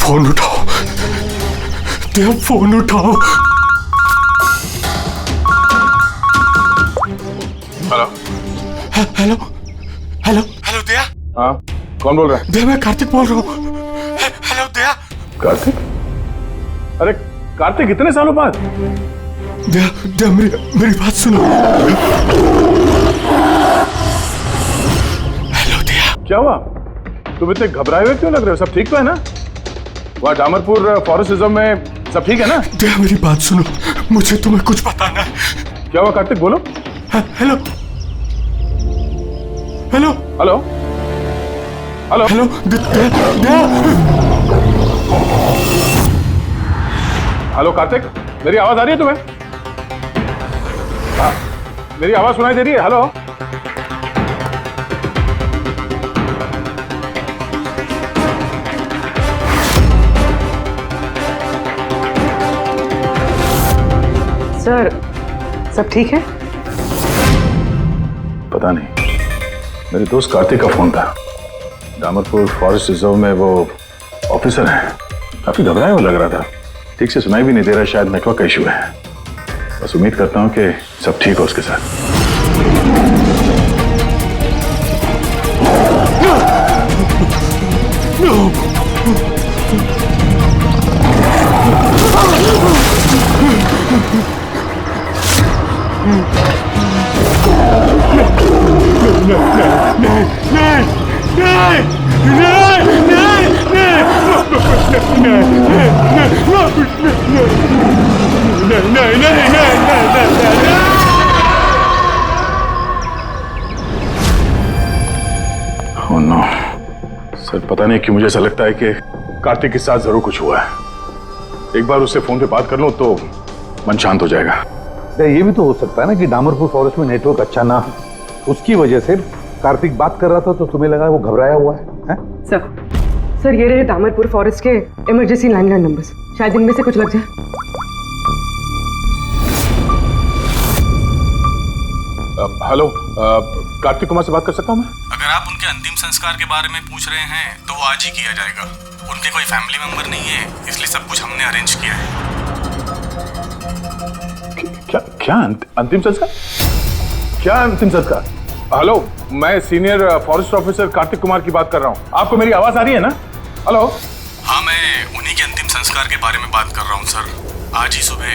Phone उठाओ दया, phone उठाओ। Hello hello hello hello दया। हाँ, कौन बोल रहा है? दया, मैं कार्तिक बोल रहा हूँ। हेलो दया। कार्तिक? अरे कार्तिक, इतने सालों बाद? दया दया, मेरी बात सुनो। हेलो दया। क्या हुआ? तुम इतने घबराए हुए क्यों लग रहे हो? सब ठीक तो है ना? वहाँ डामरपुर फॉरेस्ट रिजर्व में सब ठीक है ना? दया, मेरी बात सुनो, मुझे तुम्हें कुछ बताना है। क्या हुआ कार्तिक, बोलो। Hello hello hello hello hello Daya. Hello Kartik, मेरी आवाज आ रही है तुम्हें? हाँ, मेरी आवाज सुनाई दे रही है? हेलो सर, सब ठीक है? पता नहीं, मेरे दोस्त कार्तिक का फोन था। डामरपुर फॉरेस्ट रिजर्व में वो ऑफिसर है, काफी घबराया हुआ लग रहा था। ठीक से सुनाई भी नहीं दे रहा, शायद नेटवर्क का इशू है। बस उम्मीद करता हूँ कि सब ठीक हो उसके साथ। Oh no. सर, पता नहीं क्यों मुझे ऐसा लगता है कि कार्तिक के साथ जरूर कुछ हुआ है। एक बार उससे फोन पे बात कर लो तो मन शांत हो जाएगा। ये भी तो हो सकता है ना कि डामरपुर फॉरेस्ट में नेटवर्क अच्छा ना हो, उसकी वजह से कार्तिक बात कर रहा था तो तुम्हें लगा वो घबराया हुआ है? सर, ये रहे डामरपुर फॉरेस्ट के इमरजेंसी लैंडलाइन नंबर्स, शायद इनमें से कुछ लग जाए। हेलो, कार्तिक कुमार से बात कर सकता हूँ मैं? अगर आप उनके अंतिम संस्कार के बारे में पूछ रहे हैं तो वो आज ही किया जाएगा। उनके कोई फैमिली मेंबर नहीं है, इसलिए सब कुछ हमने अरेंज किया है। क्या अंतिम संस्कार? क्या अंतिम संस्कार? हेलो, मैं senior forest officer Kartik Kumar की बात कर रहा हूँ। आपको मेरी आवाज आ रही है ना? हेलो। हाँ, मैं उन्हीं के अंतिम संस्कार के बारे में बात कर रहा हूँ सर। आज ही सुबह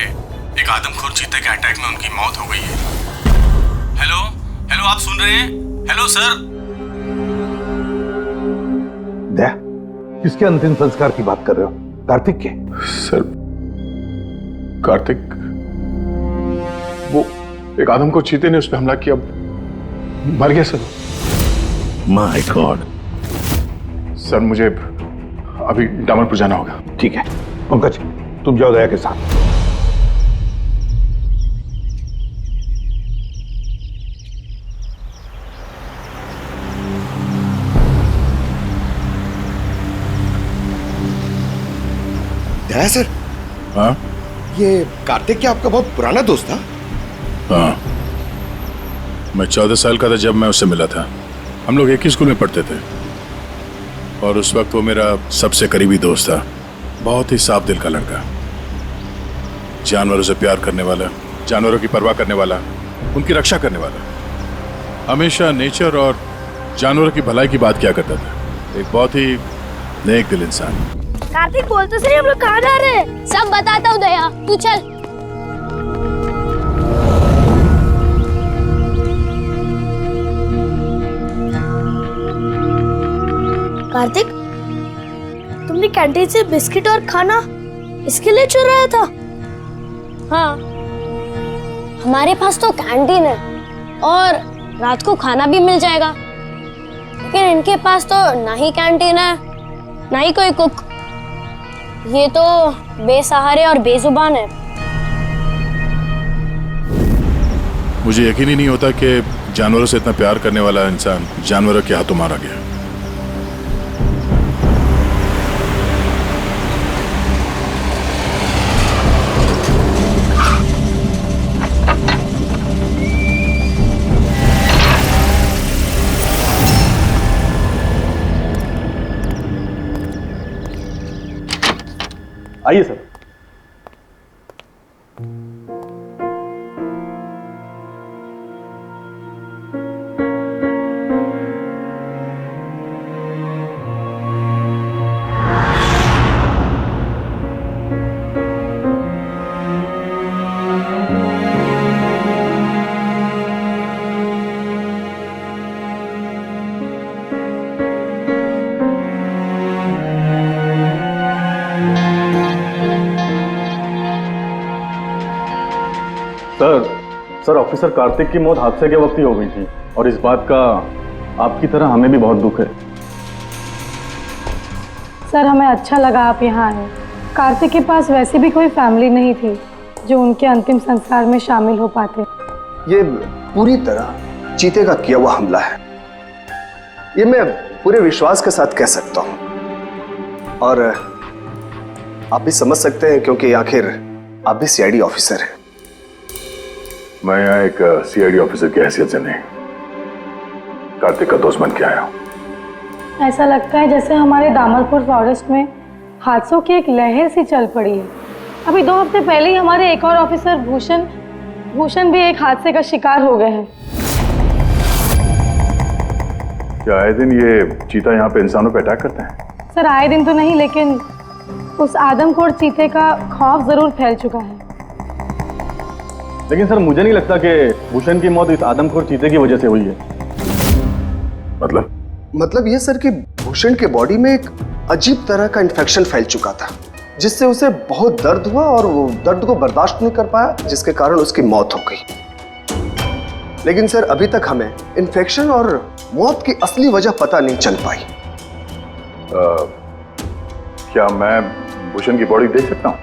एक आदमखोर चीते के अटैक में उनकी मौत हो गई है। हेलो हेलो, आप सुन रहे हैं? Hello sir. दया, किसके अंतिम संस्कार की बात कर रहे हो? कार्तिक के? सर, कार्तिक, वो एक आदम को चीते ने उस पर हमला किया, मर गया सर। My God. सर, मुझे अभी डामरपुर जाना होगा। ठीक है पंकज, तुम जाओ दया के साथ। दया सर। हाँ? ये कार्तिक क्या आपका बहुत पुराना दोस्त था? हाँ, मैं 14 साल का था जब मैं उससे मिला था। हम लोग एक ही स्कूल में पढ़ते थे और उस वक्त वो मेरा सबसे करीबी दोस्त था। बहुत ही साफ दिल का लड़का, जानवरों से प्यार करने वाला, जानवरों की परवाह करने वाला, उनकी रक्षा करने वाला। हमेशा नेचर और जानवरों की भलाई की बात किया करता था। एक बहुत ही नेक दिल इंसान। कार्तिक, बोल तो सही, हम लोग कहाँ जा रहे हैं? सब बताता हूँ दया, तू चल। कार्तिक, तुमने कैंटीन से बिस्किट और खाना इसके लिए चुराया था? हाँ, हमारे पास तो कैंटीन है और रात को खाना भी मिल जाएगा, लेकिन इनके पास तो ना ही कैंटीन है ना ही कोई कुक। ये तो बेसहारे और बेजुबान है। मुझे यकीन ही नहीं होता कि जानवरों से इतना प्यार करने वाला इंसान जानवरों के हाथों मारा गया। आइए सर। सर ऑफिसर कार्तिक की मौत हादसे के वक्त ही हो गई थी और इस बात का आपकी तरह हमें भी बहुत दुख है। सर हमें अच्छा लगा आप यहाँ आए। कार्तिक के पास वैसे भी कोई फैमिली नहीं थी जो उनके अंतिम संस्कार में शामिल हो पाते। ये पूरी तरह चीते का किया हुआ हमला है, ये मैं पूरे विश्वास के साथ कह सकता हूं। और आप भी समझ सकते हैं क्योंकि आखिर आप भी सीआईडी ऑफिसर हैं। मैं यहाँ एक सीआईडी ऑफिसर की हैसियत से नहीं, कार्तिक का दोस्त बन के आया हूँ। ऐसा लगता है जैसे हमारे दामरपुर फॉरेस्ट में हादसों की एक लहर सी चल पड़ी है। अभी 2 हफ्ते पहले ही हमारे एक और ऑफिसर भूषण भी एक हादसे का शिकार हो गए हैं। क्या आए दिन ये चीता यहाँ पे इंसानों पे अटैक करते हैं? सर आए दिन तो नहीं, लेकिन उस आदमखोर चीते का खौफ जरूर फैल चुका है। लेकिन सर मुझे नहीं लगता कि भूषण की मौत इस आदमखोर चीते की वजह से हुई है। मतलब ये सर कि भूषण के बॉडी में एक अजीब तरह का इन्फेक्शन फैल चुका था, जिससे उसे बहुत दर्द हुआ और वो दर्द को बर्दाश्त नहीं कर पाया, जिसके कारण उसकी मौत हो गई। लेकिन सर अभी तक हमें इन्फेक्शन और मौत की असली वजह पता नहीं चल पाई। क्या मैं भूषण की बॉडी देख सकता हूँ?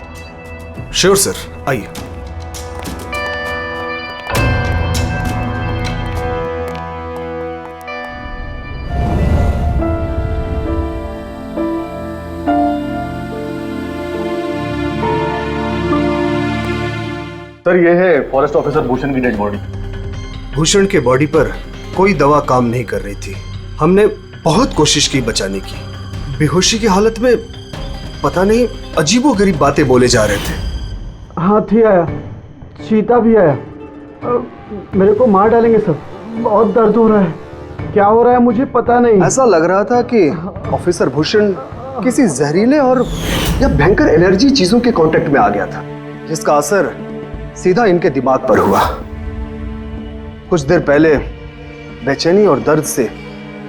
श्योर सर, आइए। सर ये है फॉरेस्ट ऑफिसर भूषण की डेड बॉडी। भूषण के बॉडी पर कोई दवा काम नहीं कर रही थी। हमने बहुत कोशिश की बचाने की। बेहोशी की हालत में पता नहीं अजीबोगरीब बातें बोले जा रहे थे। हाथी आया, चीता भी आया, मेरे को मार डालेंगे सर। बहुत दर्द हो रहा है, क्या हो रहा है मुझे पता नहीं। ऐसा लग रहा था कि ऑफिसर भूषण किसी जहरीले और या भयंकर एलर्जी चीजों के कांटेक्ट में आ गया था, जिसका असर सीधा इनके दिमाग पर हुआ। कुछ देर पहले बेचैनी और दर्द से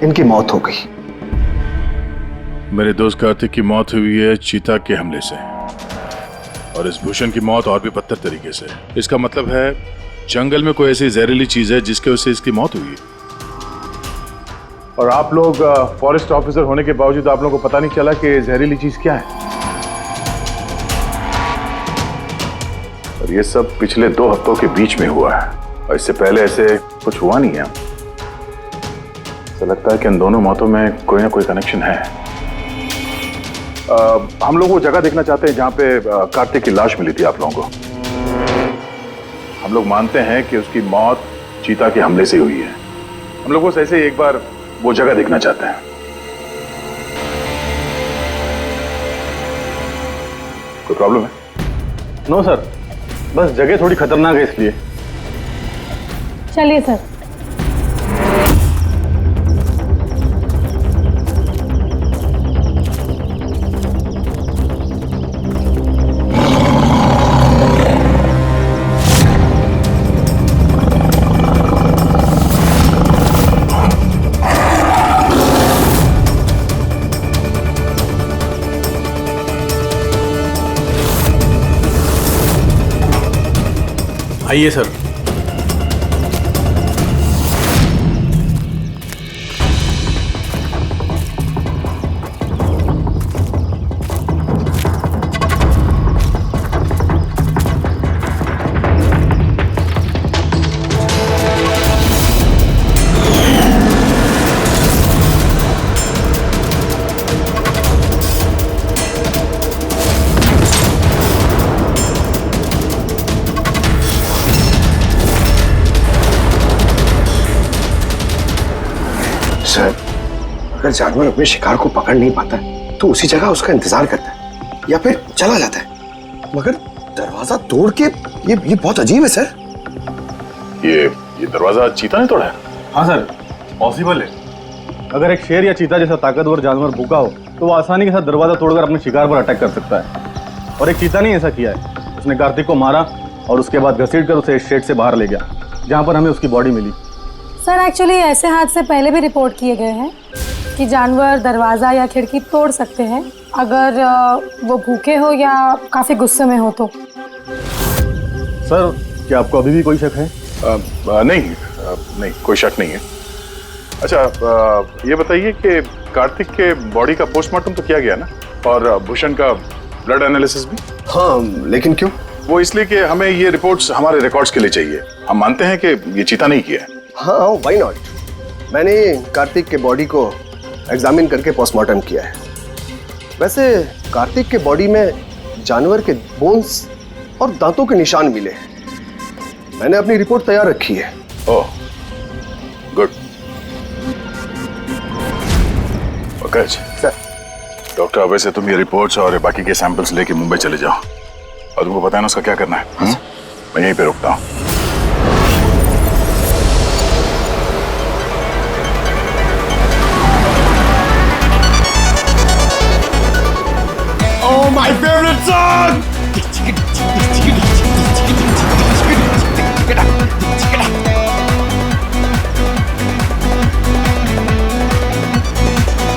इनकी मौत हो गई। मेरे दोस्त कार्तिक की मौत हुई है चीता के हमले से, और इस भूषण की मौत और भी बदतर तरीके से। इसका मतलब है जंगल में कोई ऐसी जहरीली चीज है जिसके वजह से इसकी मौत हुई है। और आप लोग फॉरेस्ट ऑफिसर होने के बावजूद आप लोगों को पता नहीं चला कि जहरीली चीज क्या है। और ये सब पिछले 2 हफ्तों के बीच में हुआ है, और इससे पहले ऐसे कुछ हुआ नहीं है। ऐसा लगता है कि इन दोनों मौतों में कोई ना कोई कनेक्शन है। हम लोग वो जगह देखना चाहते हैं जहां पे कार्तिक की लाश मिली थी आप लोगों को। हम लोग मानते हैं कि उसकी मौत चीता के हमले से हुई है। हम लोग बस ऐसे ही एक बार वो जगह देखना चाहते हैं। कोई प्रॉब्लम है? नो सर, बस जगह थोड़ी खतरनाक है इसलिए। चलिए सर। आइए सर। सर, अगर जानवर अपने शिकार को पकड़ नहीं पाता तो उसी जगह उसका इंतजार करता है। या फिर चला जाता है, मगर दरवाजा तोड़ के ये बहुत अजीब है सर। ये दरवाजा चीता ने तोड़ा है? हाँ सर, पॉसिबल है। अगर एक शेर या चीता जैसा ताकतवर जानवर भूखा हो तो वो आसानी के साथ दरवाजा तोड़कर अपने शिकार पर अटैक कर सकता है। और एक चीता ने ऐसा किया है, उसने कार्तिक को मारा और उसके बाद घसीटकर उसे शेड से बाहर ले गया, जहाँ पर हमें उसकी बॉडी मिली। सर एक्चुअली ऐसे हादसे पहले भी रिपोर्ट किए गए हैं कि जानवर दरवाज़ा या खिड़की तोड़ सकते हैं अगर वो भूखे हो या काफ़ी गुस्से में हो तो। सर, क्या आपको अभी भी कोई शक है? नहीं, कोई शक नहीं है। अच्छा, ये बताइए कि कार्तिक के बॉडी का पोस्टमार्टम तो किया गया ना, और भूषण का ब्लड एनालिसिस भी? हाँ, लेकिन क्यों? वो इसलिए कि हमें ये रिपोर्ट्स हमारे रिकॉर्ड्स के लिए चाहिए। हम मानते हैं कि ये चीता नहीं किया है। हाँ, व्हाई नॉट। मैंने कार्तिक के बॉडी को एग्जामिन करके पोस्टमार्टम किया है। वैसे कार्तिक के बॉडी में जानवर के बोन्स और दांतों के निशान मिले हैं। मैंने अपनी रिपोर्ट तैयार रखी है। ओह, गुड। Okay sir. डॉक्टर, वैसे तुम ये रिपोर्ट्स और बाकी के सैंपल्स लेके मुंबई चले जाओ, और तुमको पता है ना उसका क्या करना है। मैं यहीं पे रुकता हूँ। Oh, my favorite song!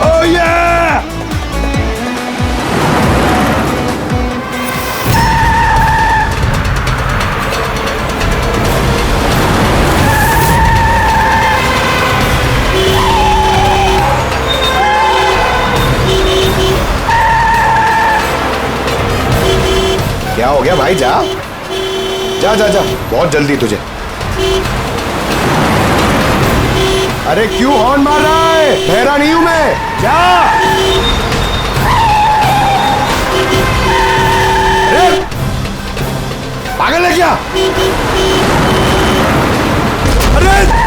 Oh yeah! क्या हो गया भाई? जा जा जा जा, बहुत जल्दी तुझे। अरे क्यों हॉर्न मार रहा है? बहरा नहीं हूं मैं। जा। अरे पागल है क्या? अरे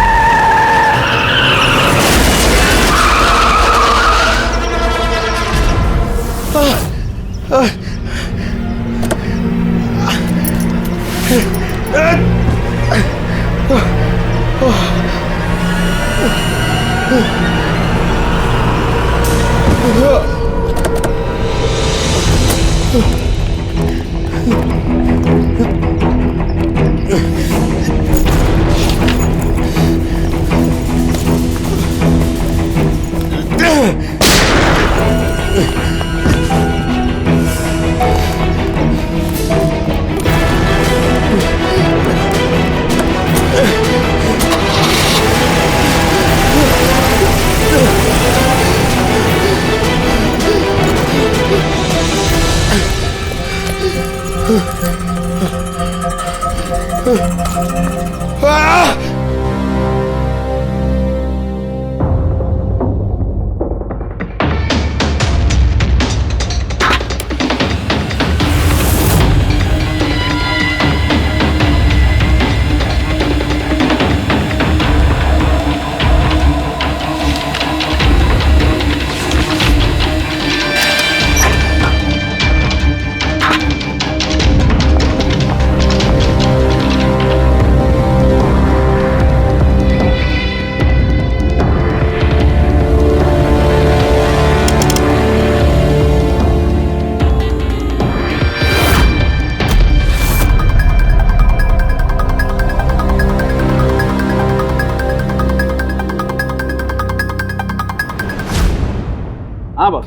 हाँ बस,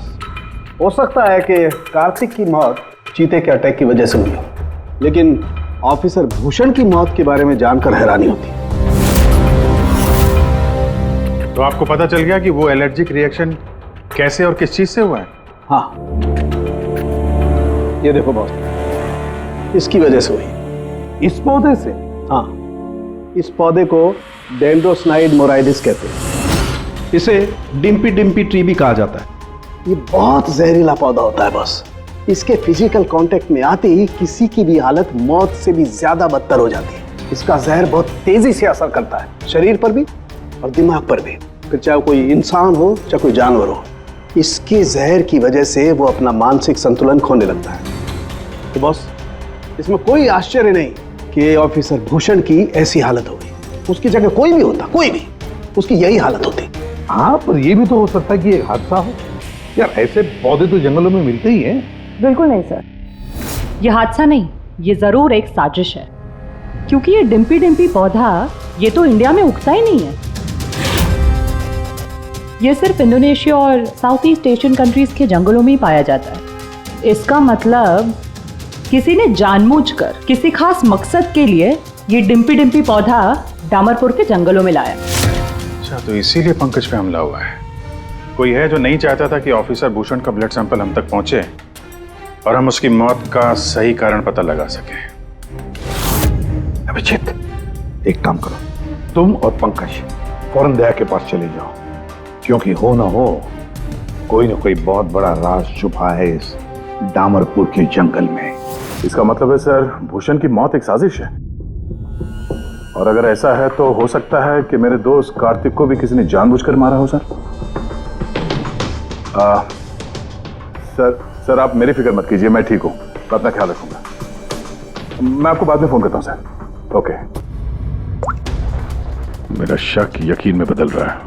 हो सकता है कि कार्तिक की मौत चीते के अटैक की वजह से हुई हो, लेकिन ऑफिसर भूषण की मौत के बारे में जानकर हैरानी होती है। तो आपको पता चल गया कि वो एलर्जिक रिएक्शन कैसे और किस चीज से हुआ है? हाँ, ये देखो बॉस, इसकी वजह से हुई। इस पौधे से? हाँ, इस पौधे को डेंड्रोसाइड मोराइडिस कहते हैं। इसे डिम्पी डिम्पी ट्री भी कहा जाता है। ये बहुत जहरीला पौधा होता है बॉस। इसके फिजिकल कांटेक्ट में आते ही किसी की भी हालत मौत से भी ज्यादा बदतर हो जाती है। इसका जहर बहुत तेजी से असर करता है, शरीर पर भी और दिमाग पर भी, फिर चाहे कोई इंसान हो चाहे कोई जानवर हो। इसके जहर की वजह से वो अपना मानसिक संतुलन खोने लगता है। तो बॉस, इसमें कोई आश्चर्य नहीं कि ऑफिसर भूषण की ऐसी हालत हो गई। उसकी जगह कोई भी होता, कोई भी, उसकी यही हालत होती। हाँ, पर ये भी तो हो सकता है कि एक हादसा हो। यार, ऐसे पौधे तो जंगलों में मिलते ही हैं। बिल्कुल नहीं सर, ये हादसा नहीं, ये जरूर एक साजिश है, क्योंकि ये डिम्पी डिम्पी पौधा ये तो इंडिया में उगता ही नहीं है। ये सिर्फ इंडोनेशिया और साउथ ईस्ट एशियन कंट्रीज के जंगलों में ही पाया जाता है। इसका मतलब किसी ने जानबूझकर किसी खास मकसद के लिए ये डिम्पी डिम्पी पौधा डामरपुर के जंगलों में लाया। अच्छा, तो इसीलिए पंकज पे हमला हुआ है। कोई है जो नहीं चाहता था कि ऑफिसर भूषण का ब्लड सैंपल हम तक पहुंचे और हम उसकी मौत का सही कारण पता लगा सके। अभिजीत, एक काम करो, तुम और पंकज फौरन दया के पास चले जाओ, क्योंकि हो ना हो कोई ना कोई बहुत बड़ा राज छुपा है इस डामरपुर के जंगल में। इसका मतलब है सर, भूषण की मौत एक साजिश है, और अगर ऐसा है तो हो सकता है कि मेरे दोस्त कार्तिक को भी किसी ने जानबूझकर मारा हो। सर आप मेरी फिक्र मत कीजिए, मैं ठीक हूं, मैं अपना ख्याल रखूंगा। मैं आपको बाद में फोन करता हूं सर। ओके। मेरा शक यकीन में बदल रहा है।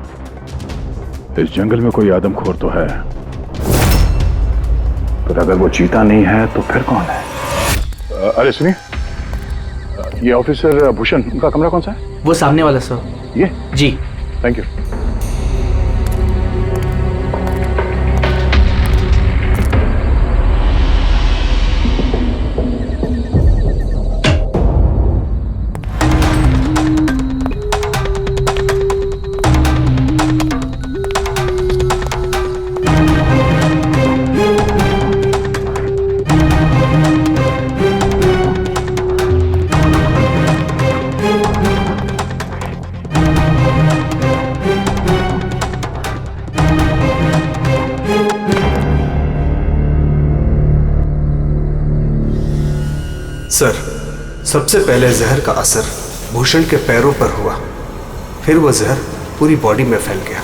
इस जंगल में कोई आदमखोर तो है, पर अगर वो चीता नहीं है तो फिर कौन है? अरे सुनिए, ये ऑफिसर भूषण, उनका कमरा कौन सा है? वो सामने वाला सर। ये? जी। Thank you. सर, सबसे पहले जहर का असर भूषण के पैरों पर हुआ, फिर वो जहर पूरी बॉडी में फैल गया।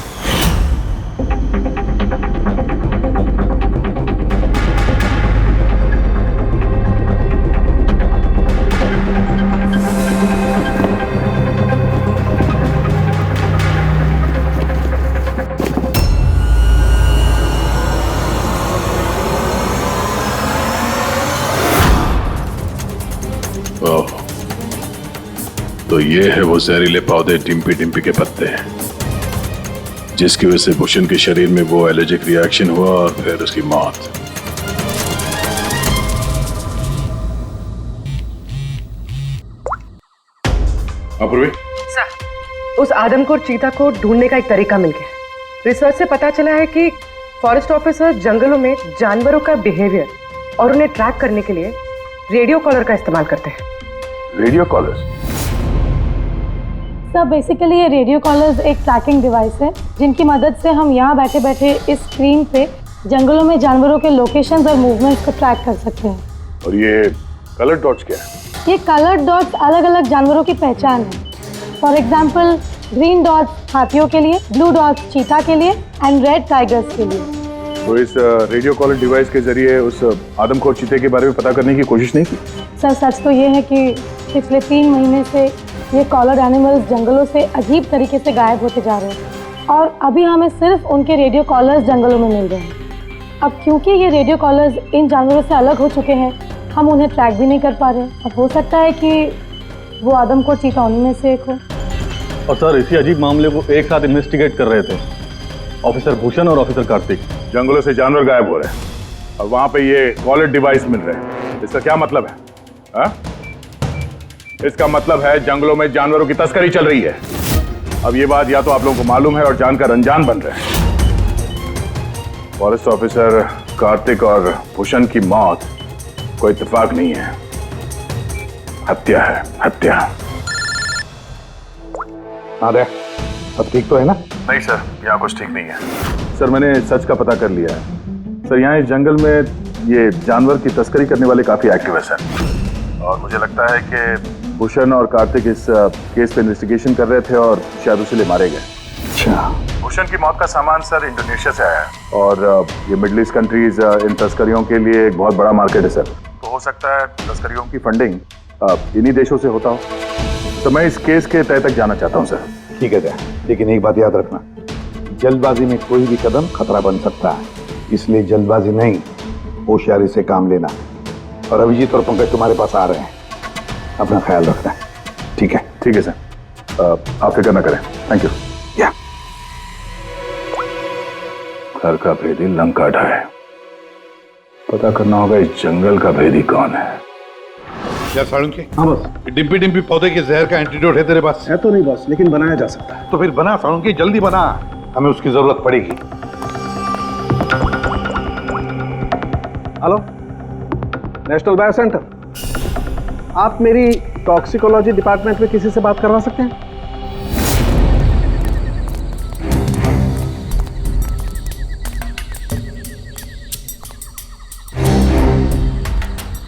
तो ये है वो जहरीले पौधे डिम्पी डिम्पी के पत्ते, जिसकी वजह से भूषण के शरीर में वो एलर्जिक रिएक्शन हुआ और फिर उसकी मौत। अपूर्वी, सर, उस आदमखोर चीता को ढूंढने का एक तरीका मिल गया। रिसर्च से पता चला है कि फॉरेस्ट ऑफिसर जंगलों में जानवरों का बिहेवियर और उन्हें ट्रैक करने के लिए रेडियो कॉलर का इस्तेमाल करते हैं। Radio collars? सर, बेसिकली ये रेडियो कॉलर्स एक ट्रैकिंग डिवाइस है, जिनकी मदद से हम यहाँ बैठे बैठे इस स्क्रीन पे जंगलों में जानवरों के लोकेशंस और मूवमेंट्स को ट्रैक कर सकते हैं। और ये कलर डॉट्स क्या है? ये कलर डॉट्स अलग अलग जानवरों की पहचान है। फॉर एग्जाम्पल, ग्रीन डॉट्स हाथियों के लिए, ब्लू डॉट्स चीता के लिए एंड रेड टाइगर्स के लिए। तो इस रेडियो कॉलर डिवाइस के जरिए उस आदमखोर चीते के बारे में पता करने की कोशिश नहीं की? सर, सच तो ये है कि पिछले 3 महीने से ये कॉलर एनिमल्स जंगलों से अजीब तरीके से गायब होते जा रहे हैं, और अभी हमें सिर्फ उनके रेडियो कॉलर्स जंगलों में मिल रहे हैं। अब क्योंकि ये रेडियो कॉलर्स इन जानवरों से अलग हो चुके हैं, हम उन्हें ट्रैक भी नहीं कर पा रहे। अब हो सकता है कि वो आदमखोर चीता उन्हीं में से एक हो। और सर, इसी अजीब मामले को एक साथ इन्वेस्टिगेट कर रहे थे ऑफिसर भूषण और ऑफिसर कार्तिक। जंगलों से जानवर गायब हो रहे हैं और वहां पे ये कॉलर डिवाइस मिल रहे हैं। इसका क्या मतलब है? हा? इसका मतलब है जंगलों में जानवरों की तस्करी चल रही है। अब ये बात या तो आप लोगों को मालूम है और जानकर अनजान बन रहे हैं। फॉरेस्ट ऑफिसर कार्तिक और भूषण की मौत कोई इत्तेफाक नहीं है, हत्या है, हत्या। हाँ रे, अब ठीक तो है ना? नहीं सर, यहाँ कुछ ठीक नहीं है। सर, मैंने सच का पता कर लिया है। सर, यहाँ इस जंगल में ये जानवर की तस्करी करने वाले काफी एक्टिव है सर, और मुझे लगता है कि भूषण और कार्तिक इस केस पे इन्वेस्टिगेशन कर रहे थे और शायद उसीलिए मारे गए। अच्छा। भूषण की मौत का सामान सर इंडोनेशिया से आया है और ये मिडिल ईस्ट कंट्रीज इन तस्करियों के लिए एक बहुत बड़ा मार्केट है सर। तो हो सकता है तस्करियों की फंडिंग इन्हीं देशों से होता हो। तो मैं इस केस के तह तक जाना चाहता हूँ सर। ठीक है, लेकिन एक बात याद रखना, जल्दबाजी में कोई भी कदम खतरा बन सकता है, इसलिए जल्दबाजी नहीं, होशियारी से काम लेना। और अभिजीत और पंकज तुम्हारे पास आ रहे हैं, अपना ख्याल रखना। ठीक है? ठीक है सर, आप फिक्र न करें। Thank you. या घर का भेदी लंका ढाए, पता करना होगा इस जंगल का भेदी कौन है। क्या साळुंके? हाँ बस। डिम्पी डिम्पी पौधे के जहर का एंटीडोट है तेरे पास? है तो नहीं बस, लेकिन बनाया जा सकता है। तो फिर बना साळुंके, जल्दी बना, हमें उसकी जरूरत पड़ेगी। हेलो, नेशनल बायो सेंटर, आप मेरी टॉक्सिकोलॉजी डिपार्टमेंट में किसी से बात करवा सकते हैं?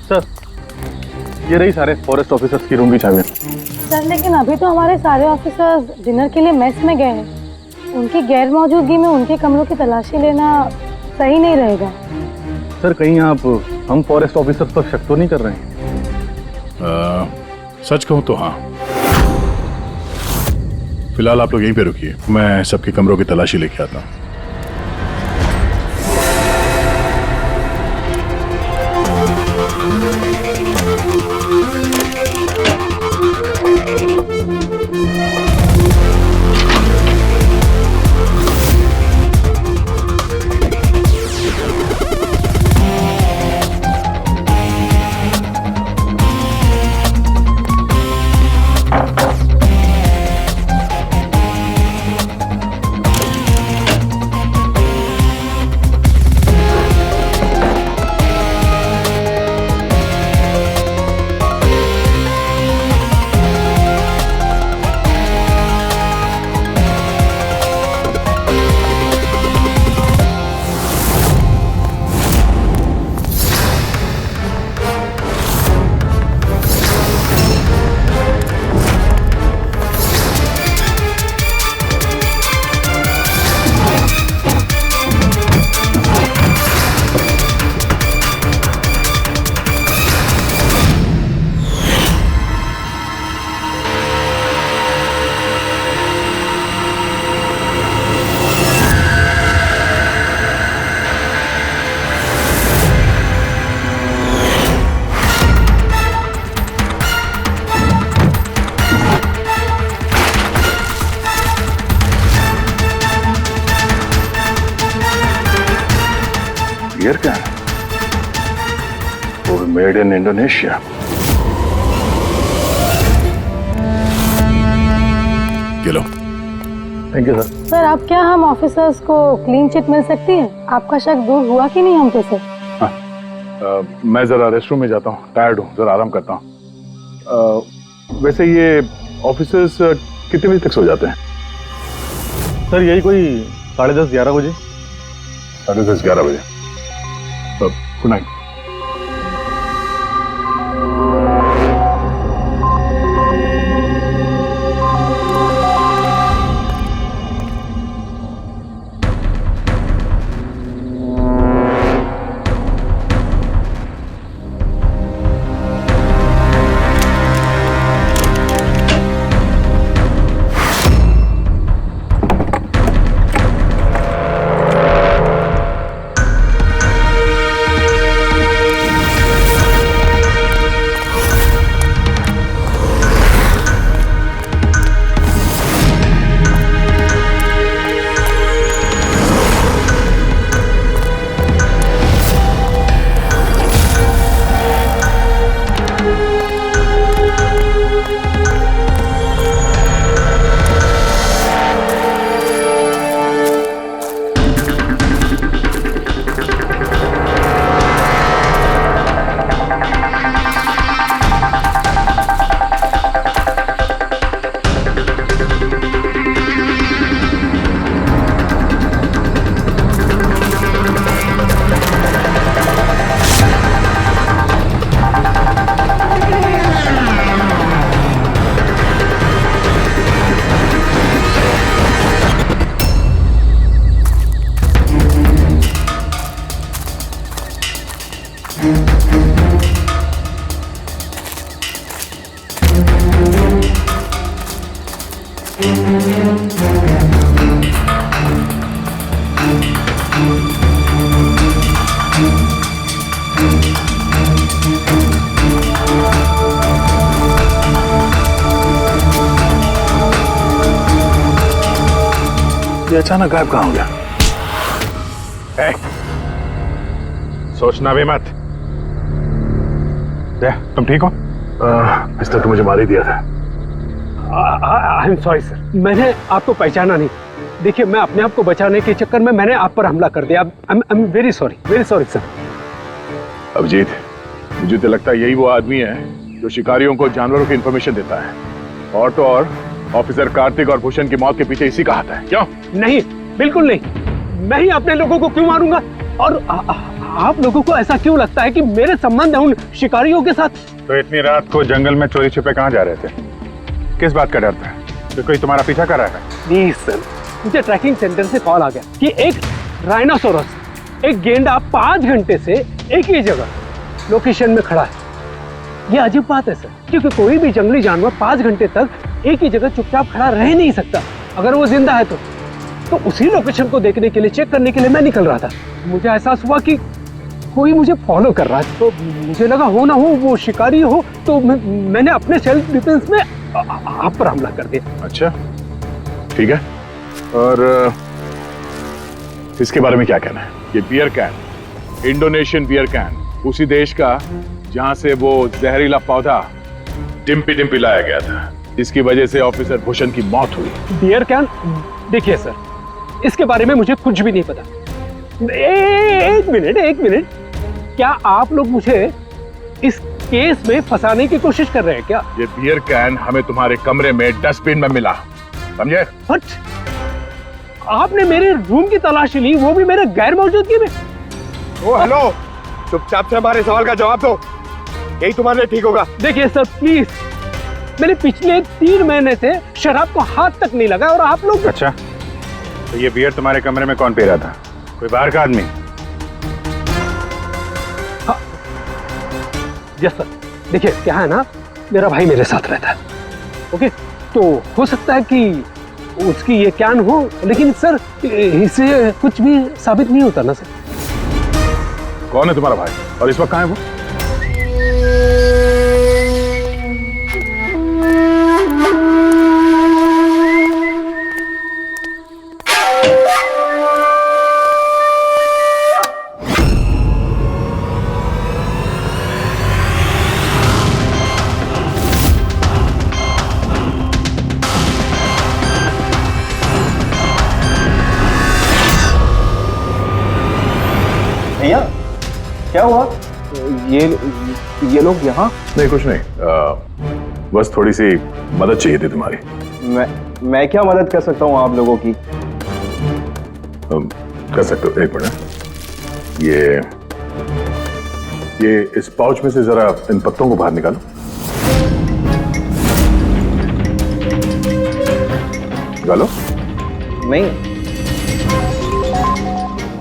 सर, ये रही सारे फॉरेस्ट ऑफिसर्स की रूम की चाबी। सर लेकिन अभी तो हमारे सारे ऑफिसर्स डिनर के लिए मेस में गए हैं। उनकी गैर मौजूदगी में उनके कमरों की तलाशी लेना सही नहीं रहेगा। सर कहीं आप हम फॉरेस्ट ऑफिसर्स पर शक तो नहीं कर रहे हैं? सच कहूं तो हाँ। फिलहाल आप लोग यहीं पे रुकिए, मैं सबके कमरों की तलाशी लेके आता हूँ। बियर क्या है? वो भी मेड इन इंडोनेशिया। ये लो। Thank you sir. सर अब क्या हम ऑफिसर्स को क्लीन चिट मिल सकती है? आपका शक दूर हुआ कि नहीं हम पे सर? मैं जरा रेस्ट रूम में जाता हूँ, टायर्ड हूँ, जरा आराम करता हूँ। वैसे ये ऑफिसर्स कितने बजे तक सो जाते हैं? सर यही कोई 10:30-11 बजे। 10:30-11 बजे। Good night. ये अचानक गायब कहाँ हो गया? सोचना भी मत। तुम ठीक हो? मिस्टर, तो मुझे मार ही दिया था। आई एम सॉरी सर, मैंने आपको पहचाना नहीं। देखिए, मैं अपने आप को बचाने के चक्कर में मैंने आप पर हमला कर दिया। I am very sorry sir. Abhijit, मुझे तो लगता है यही वो आदमी है जो शिकारियों को जानवरों की इंफॉर्मेशन देता है। और तो और ऑफिसर कार्तिक और भूषण की मौत के पीछे इसी का हाथ है। क्यों? नहीं, बिल्कुल नहीं। मैं ही अपने लोगों को क्यों मारूंगा? और आप लोगों को ऐसा क्यों लगता है कि मेरे संबंध है उन शिकारियों के साथ? तो इतनी रात को जंगल में चोरी छिपे कहाँ जा रहे थे? किस बात का डर था? तो कोई तुम्हारा पीछा कर रहा है? प्लीज सर, मुझे ट्रैकिंग सेंटर से कॉल आ गया कि एक राइनोसोरस, एक गेंडा 5 घंटे से एक ही जगह लोकेशन में खड़ा है। ये अजीब बात है सर, क्योंकि कोई भी जंगली जानवर 5 घंटे तक एक ही जगह चुपचाप खड़ा रह नहीं सकता। अगर वो जिंदा है तो उसी लोकेशन को देखने के लिए, चेक करने के लिए मैं निकल रहा था। मुझे एहसास हुआ कि कोई मुझे फॉलो कर रहा है, तो मुझे लगा हो ना हो वो शिकारी हो, तो मैंने अपने सेल्फ डिफेंस में आप पर हमला कर दिया। अच्छा, ठीक है। और इसके बारे में क्या कहना है? ये beer can, Indonesian beer can, उसी देश का जहां से वो जहरीला पौधा डिम्पी डिम्पी लाया गया था, जिसकी वजह से ऑफिसर भूषण की मौत हुई। Beer can? देखिए सर, इसके बारे में मुझे कुछ भी नहीं पता। एक मिनट, क्या आप लोग मुझे इस केस में फंसाने की कोशिश कर रहे हैं क्या? ये बियर कैन हमें तुम्हारे कमरे में डस्टबिन में मिला, समझे? बट आपने मेरे रूम की तलाशी ली, वो भी मेरे गैर मौजूदगी में। ओ हेलो, चुपचाप से हमारे सवाल का जवाब दो, यही तुम्हारे लिए ठीक होगा। देखिए सर प्लीज, मैंने पिछले 3 महीने से शराब को हाथ तक नहीं लगा, और आप लोग। अच्छा, तो ये बियर तुम्हारे कमरे में कौन पी रहा था? कोई बाहर का आदमी? Yes sir. देखिए क्या है ना, मेरा भाई मेरे साथ रहता है, ओके? तो हो सकता है कि उसकी ये कैन हो, लेकिन सर इससे कुछ भी साबित नहीं होता ना सर। कौन है तुम्हारा भाई और इस वक्त कहाँ है वो? भैया, क्या हुआ? ये लोग यहाँ? नहीं, कुछ नहीं, बस थोड़ी सी मदद चाहिए थी तुम्हारी। मैं क्या मदद कर सकता हूँ आप लोगों की? कर सकते हो। एक मिनट, ये इस पाउच में से जरा इन पत्तों को बाहर निकालो। निकालो। नहीं,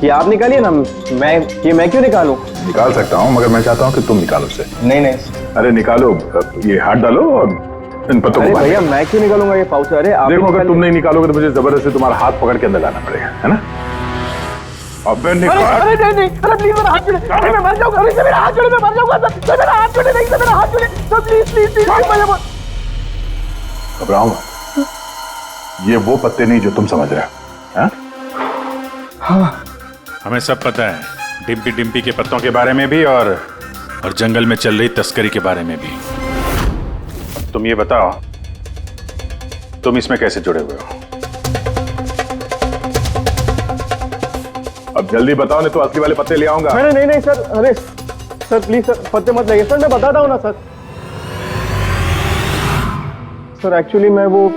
ये आप निकालिए ना, मैं क्यों निकालूं? निकाल सकता हूँ, मगर मैं चाहता हूँ कि तुम निकालो उसे। नहीं। अरे निकालो, ये हाथ डालो और इन पत्तों को बाहर भैया, मैं क्यों निकालूंगा ये पाउच? अरे आप देखो, अगर तुम नहीं निकालोगे तो मुझे जबरदस्ती तुम्हारा हाथ पकड़ के अंदर लाना पड़ेगा, है ना? अबे निकाल। अरे नहीं, अरे प्लीज मेरा हाथ छोड़े, अरे मैं मर जाऊंगा, अरे मेरा हाथ छोड़े, मैं मर जाऊंगा सर, मेरा हाथ छोड़े, नहीं सर, मेरा हाथ छोड़े सर, प्लीज। घबराओ मत, ये वो पत्ते नहीं जो तुम समझ रहे हो। हाँ, हमें सब पता है, डिम्पी डिम्पी के पत्तों के बारे में भी और जंगल में चल रही तस्करी के बारे में भी। तुम ये बताओ, तुम इसमें कैसे जुड़े हुए हो? अब जल्दी बताओ, नहीं तो असली वाले पत्ते ले आऊंगा। नहीं सर, अरे सर प्लीज सर, पत्ते मत लगे सर, मैं बताता हूँ ना सर। सर एक्चुअली मैं वो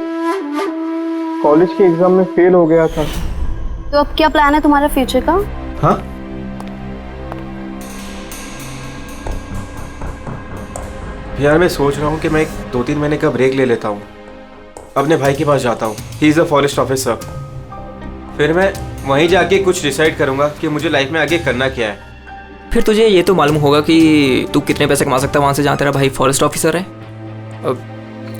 कॉलेज के एग्जाम में फेल हो गया था। तो अब क्या प्लान है तुम्हारा फ्यूचर का? हाँ, यार मैं सोच रहा हूँ कि मैं 2-3 महीने का ब्रेक ले लेता हूँ, अपने भाई के पास जाता हूँ, he is a forest officer. फिर मैं वहीं जाके कुछ डिसाइड करूँगा कि मुझे लाइफ में आगे करना क्या है। फिर तुझे ये तो मालूम होगा कि तू कितने पैसे कमा सकता है वहाँ से जहाँ तेरा भाई फॉरेस्ट ऑफिसर है।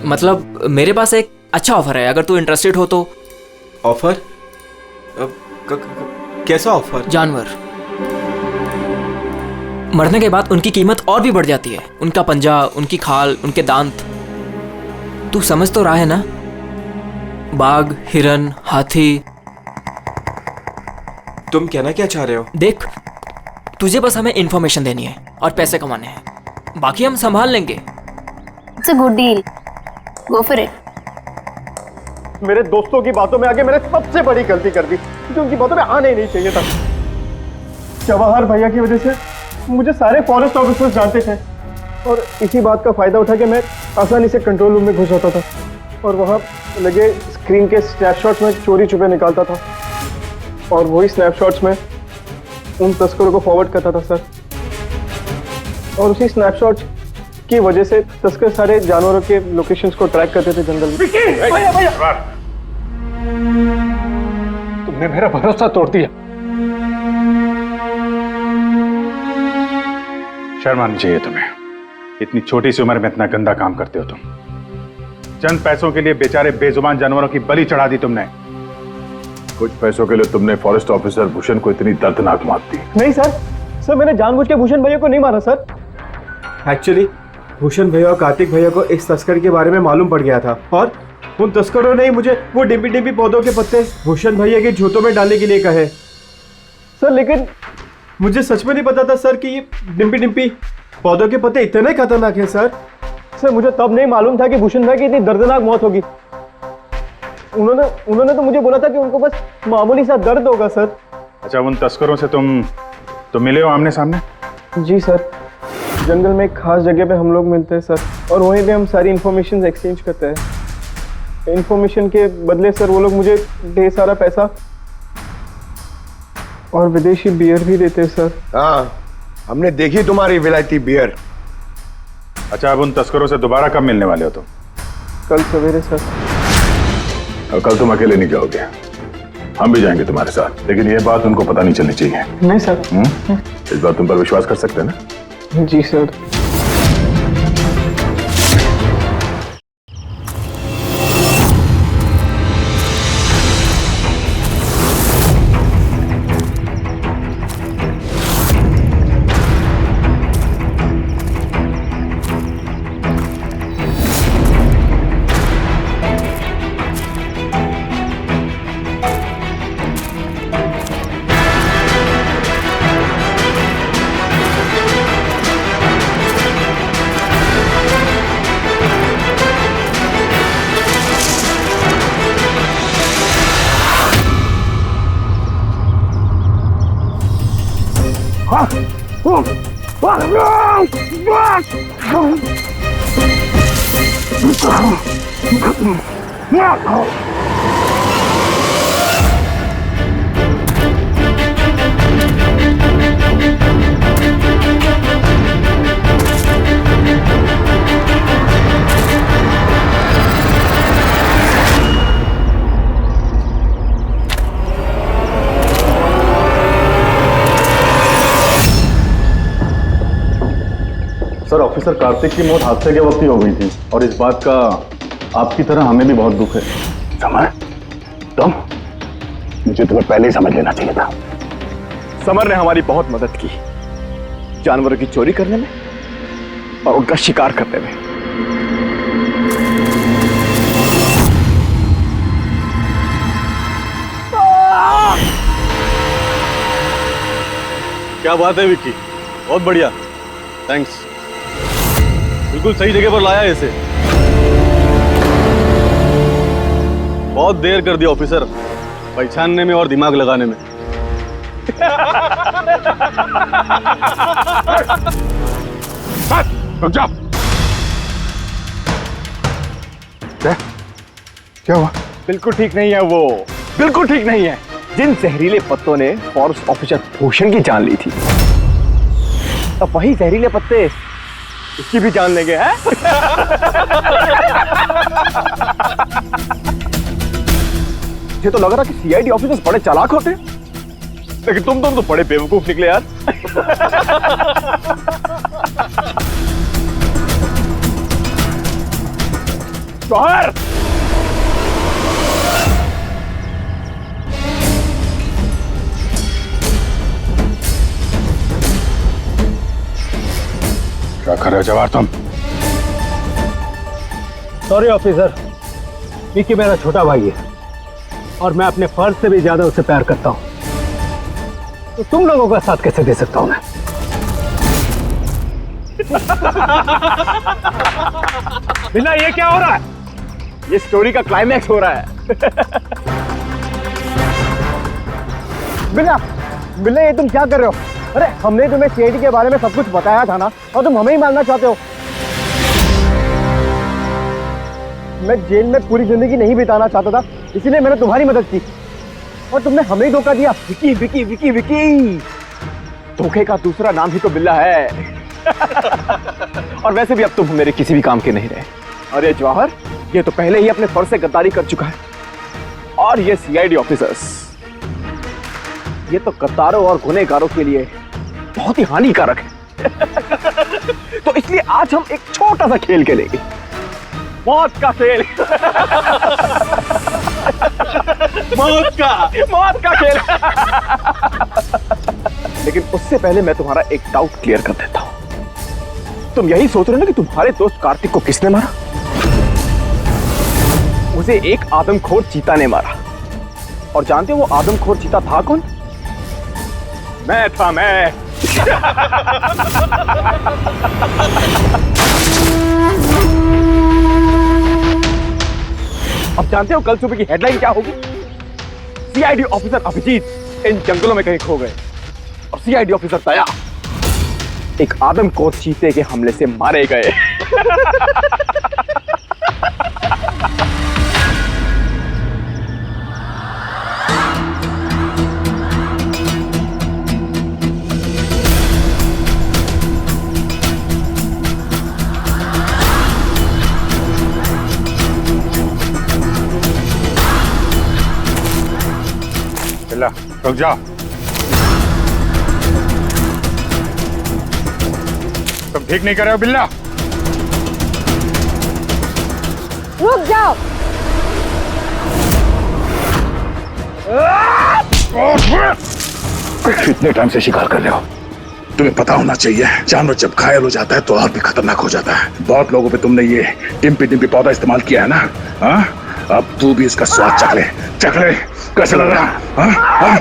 मतलब मेरे पास एक अच्छा ऑफर है, अगर तू इंटरेस्टेड हो तो। ऑफर? कैसा ऑफर? जानवर मरने के बाद उनकी कीमत और भी बढ़ जाती है, उनका पंजा, उनकी खाल, उनके दांत। तू समझ तो रहा है ना? बाघ, हिरन, हाथी। तुम कहना क्या चाह रहे हो? देख, तुझे बस हमें इंफॉर्मेशन देनी है और पैसे कमाने हैं, बाकी हम संभाल लेंगे। It's a good deal, go for it. मेरे दोस्तों की बातों में आके मैंने सबसे बड़ी गलती कर दी, क्योंकि उनकी बातों में आना ही नहीं चाहिए था। जवाहर भैया की वजह से मुझे सारे फॉरेस्ट ऑफिसर्स जानते थे और इसी बात का फायदा उठा के मैं आसानी से कंट्रोल रूम में घुस जाता था और वहाँ लगे स्क्रीन के स्नैपशॉट्स में चोरी छुपे निकालता था और वही स्नैपशॉट्स में उन तस्करों को फॉरवर्ड करता था सर। और उसी स्नैपशॉट्स की वजह से तस्कर सारे जानवरों के लोकेशंस को ट्रैक करते थे जंगल में। भैया तुमने मेरा भरोसा तोड़ दिया। शर्म आनी चाहिए तुम्हें, इतनी छोटी सी उम्र में इतना गंदा काम करते हो तुम। चंद पैसों के लिए बेचारे बेजुबान जानवरों की बलि चढ़ा दी तुमने। कुछ पैसों के लिए तुमने फॉरेस्ट ऑफिसर भूषण को इतनी दर्दनाक मौत दी। नहीं सर मैंने जानबूझ के भूषण भैया को नहीं मारा सर। एक्चुअली भूषण भैया और कार्तिक भैया को इस तस्कर के बारे में मालूम पड़ गया था और उन तस्करों ने ही मुझे वो डिम्पी डिम्पी पौधों के पत्ते भूषण भैया के जूतों में डालने के लिए कहे। सर लेकिन मुझे सच में नहीं पता था सर कि ये डिम्पी डिम्पी पौधों के पत्ते इतने खतरनाक हैं सर। मुझे तब नहीं मालूम था कि भूषण भाई की इतनी दर्दनाक मौत होगी। उन्होंने तो मुझे बोला था कि उनको बस मामूली सा दर्द होगा सर। अच्छा, उन तस्करों से तुम मिले हो आमने सामने? जी सर, जंगल में एक खास जगह पे हम लोग मिलते हैं सर और वहीं पे हम सारी इंफॉर्मेशन एक्सचेंज करते हैं। इंफॉर्मेशन के बदले सर वो लोग मुझे ढेर सारा पैसा और विदेशी बियर भी देते हैं सर। हाँ, हमने देखी तुम्हारी विलायती बियर। अच्छा, अब उन तस्करों से दोबारा कब मिलने वाले हो तुम? कल सवेरे सर। और कल तुम अकेले नहीं जाओगे, हम भी जाएंगे तुम्हारे साथ, लेकिन ये बात उनको पता नहीं चलनी चाहिए। नहीं सर। इस बात तुम पर विश्वास कर सकते हैं ना? जी सर। सर, ऑफिसर कार्तिक की मौत हादसे के वक्त ही हो गई थी और इस बात का आपकी तरह हमें भी बहुत दुख है। समर, तुम? मुझे तुम्हें पहले ही समझ लेना चाहिए था। समर ने हमारी बहुत मदद की, जानवरों की चोरी करने में और उनका शिकार करने में। क्या बात है विक्की, बहुत बढ़िया, थैंक्स। बिल्कुल सही जगह पर लाया है इसे। बहुत देर कर दिया ऑफिसर, पहचानने में और दिमाग लगाने में। रुक जाओ। क्या हुआ? बिल्कुल ठीक नहीं है वो, बिल्कुल ठीक नहीं है। जिन जहरीले पत्तों ने फॉरेस्ट ऑफिसर भूषण की जान ली थी, अब वही जहरीले पत्ते इसकी भी जान लेंगे, हैं? मुझे तो लग रहा कि सीआईडी ऑफिसर्स बड़े चालाक होते हैं। लेकिन तुम दोनों तो बड़े बेवकूफ निकले यार। जौहर, क्या कर रहे हो जवाहर तुम? सॉरी ऑफिसर, विकी मेरा छोटा भाई है और मैं अपने फर्ज से भी ज्यादा उसे प्यार करता हूं, तो तुम लोगों का साथ कैसे दे सकता हूं मैं? बिल्ला ये क्या हो रहा है? ये स्टोरी का क्लाइमैक्स हो रहा है। बिल्ला, बिल्ला ये तुम क्या कर रहे हो? अरे हमने तुम्हें सीआईडी के बारे में सब कुछ बताया था ना, और तुम हमें ही मारना चाहते हो। मैं जेल में पूरी जिंदगी नहीं बिताना चाहता था, इसीलिए मैंने तुम्हारी मदद की, और तुमने हमें ही धोखा दिया। विकी विकी विकी विकी, धोखे का दूसरा नाम ही तो बिल्ला है। और वैसे भी अब तुम मेरे किसी भी काम के नहीं रहे। अरे जवाहर, ये तो पहले ही अपने फर्ज से गद्दारी कर चुका है, और ये सीआईडी ऑफिसर्स, ये तो गद्दारों और गुनहगारों के लिए बहुत ही हानिकारक है। तो इसलिए आज हम एक छोटा सा खेल खेलेंगे, मौत का खेल। मौत का खेल। लेकिन उससे पहले मैं तुम्हारा एक डाउट क्लियर कर देता हूं। तुम यही सोच रहे हो ना कि तुम्हारे दोस्त कार्तिक को किसने मारा? उसे एक आदमखोर चीता ने मारा। और जानते हो वो आदमखोर चीता था कौन? मैं था, मैं। अब जानते हो कल सुबह की हेडलाइन क्या होगी? सीआईडी ऑफिसर अभिजीत इन जंगलों में कहीं खो गए, और सीआईडी ऑफिसर दया एक आदमखोर चीते के हमले से मारे गए। रुक जाओ। तुम ठीक नहीं कर रहे हो बिल्ला? रुक जाओ। कितने टाइम से शिकार कर रहे हो? तुम्हें पता होना चाहिए, जानवर जब घायल हो जाता है तो और भी खतरनाक हो जाता है। बहुत लोगों पे तुमने ये डिम्पी डिम्पी पौधा इस्तेमाल किया है ना? हाँ, अब तू भी इसका स्वाद चख ले। चख ले, कैसे लग रहा? हाँ? हाँ?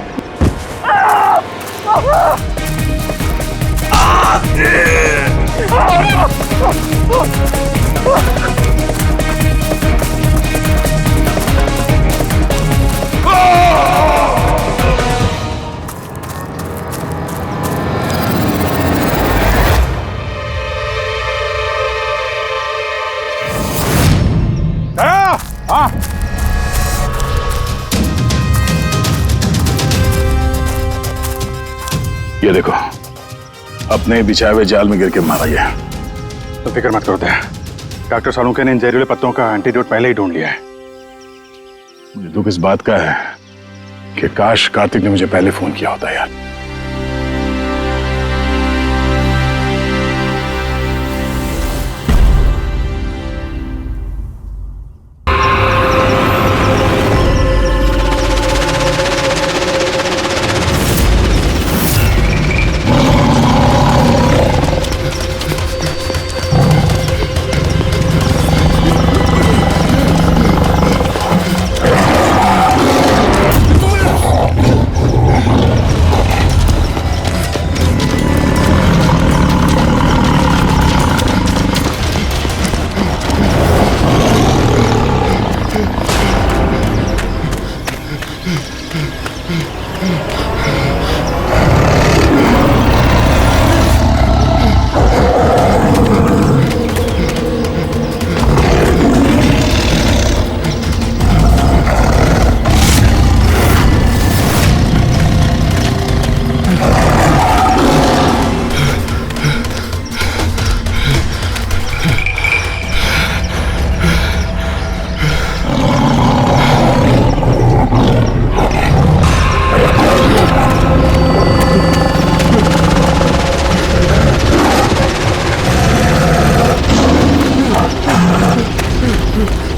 ये देखो, अपने बिछाए हुए जाल में गिर के मारा गया। तो फिक्र मत करो दया, डॉक्टर सालुंके ने इन जहरीले पत्तों का एंटीडोट पहले ही ढूंढ लिया है। मुझे दुख इस बात का है कि काश कार्तिक ने मुझे पहले फोन किया होता यार।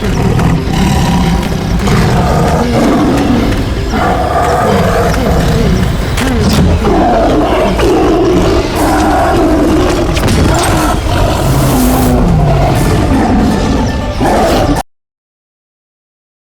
है